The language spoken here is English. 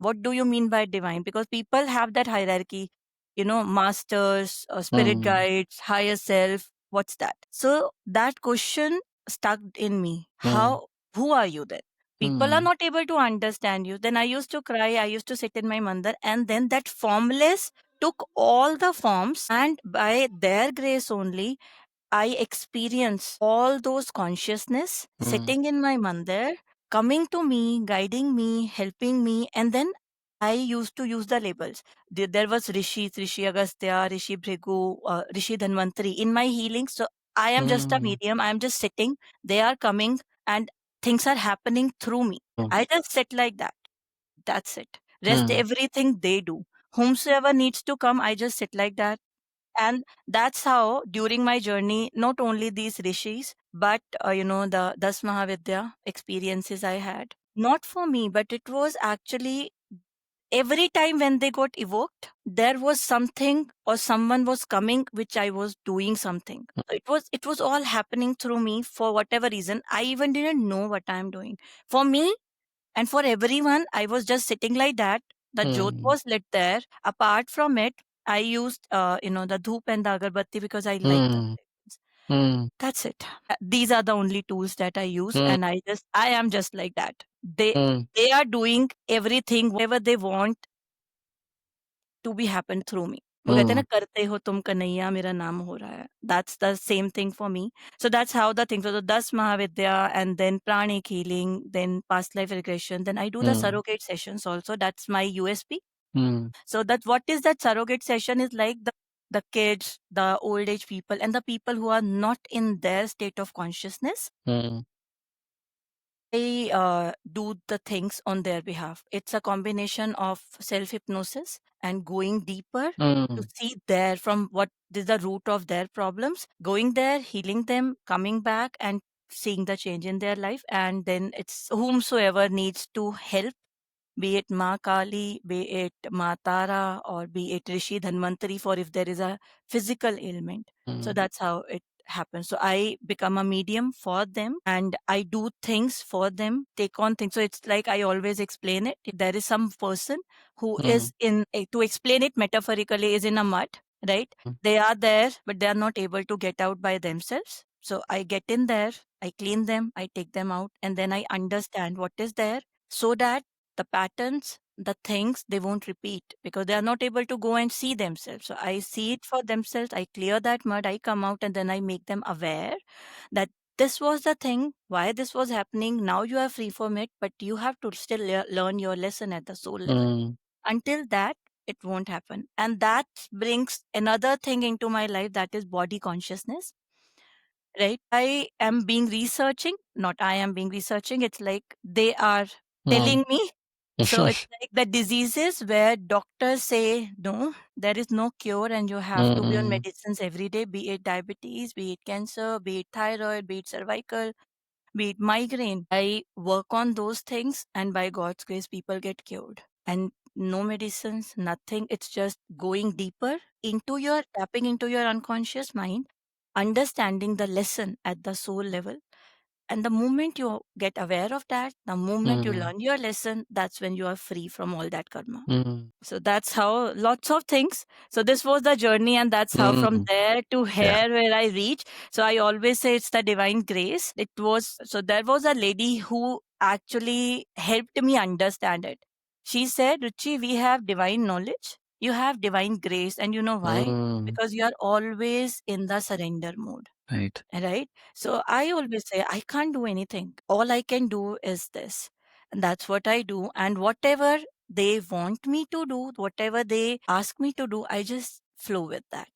what do you mean by divine? Because people have that hierarchy, masters, spirit Mm. guides, higher self. What's that? So that question stuck in me. Mm. Who are you then? People are Mm. not able to understand you. Then I used to cry. I used to sit in my mandir, and then that formless took all the forms, and by their grace only, I experience all those consciousness Mm. sitting in my mandir, coming to me, guiding me, helping me, and then I used to use the labels. There was Rishi Agastya, Rishi Bhrigu, Rishi Dhanvantari in my healing. So I am just a Mm. medium. I am just sitting. They are coming, and things are happening through me. Mm. I just sit like that. That's it. Rest Mm. everything they do. Whomsoever needs to come, I just sit like that. And that's how during my journey, not only these rishis, but the Das Mahavidya experiences I had, not for me, but it was actually every time when they got evoked, there was something or someone was coming which I was doing something. It was all happening through me for whatever reason. I even didn't know what I'm doing. For me, and for everyone, I was just sitting like that. The jyot Mm. was lit there. Apart from it, I used, the dhoop and the agarbatti because I like the Mm. fragrance. Mm. That's it. These are the only tools that I use, Mm. and I am just like that. They Mm. they are doing everything, whatever they want to be happen through me. वो कहते हैं ना Mm. करते हो तुम कन्हैया मेरा नाम हो रहा है. That's the same thing for me. So that's how the things. So the Das Mahavidya and then pranic healing, then past life regression. Then I do the Mm. surrogate sessions also. That's my USP. Mm. So that what is that surrogate session is like the kids, the old age people, and the people who are not in their state of consciousness. Mm. I do the things on their behalf. It's a combination of self hypnosis and going deeper to Mm. see there from what is the root of their problems, going there, healing them, coming back, and seeing the change in their life. And then it's whomsoever needs to help, be it Ma Kali, be it Ma Tara, or be it Rishi Dhanvantari, for if there is a physical ailment. So Mm. that's how it happens. So I become a medium for them and I do things for them, take on things. So it's like I always explain it. If there is some person who Mm. is to explain it metaphorically, is in a mud, right? They are there, but they are not able to get out by themselves. So I get in there, I clean them, I take them out, and then I understand what is there so that the patterns, the things, they won't repeat because they are not able to go and see themselves. So I see it for themselves. I clear that mud, I come out, and then I make them aware that this was the thing, why this was happening. Now you are free from it, but you have to still learn your lesson at the soul level. Mm. Until that, it won't happen. And that brings another thing into my life, that is body consciousness, right? I am being researching, not I am being researching. It's like they are Mm. telling me. So it's like the diseases where doctors say, no, there is no cure and you have to be on Mm. medicines every day, be it diabetes, be it cancer, be it thyroid, be it cervical, be it migraine. I work on those things, and by God's grace, people get cured. And no medicines, nothing. It's just going deeper into tapping into your unconscious mind, understanding the lesson at the soul level. And the moment you get aware of that, the moment you Mm. learn your lesson, that's when you are free from all that karma. Mm. So that's how lots of things. So this was the journey, and that's how from Mm. there to Yeah. here where I reach. So I always say it's the divine grace. It was so there was a lady who actually helped me understand it. She said, Ruchi, we have divine knowledge. You have divine grace. And you know why? Mm. Because you are always in the surrender mode. Right. Right? So I always say, I can't do anything. All I can do is this. And that's what I do. And whatever they want me to do, whatever they ask me to do, I just flow with that.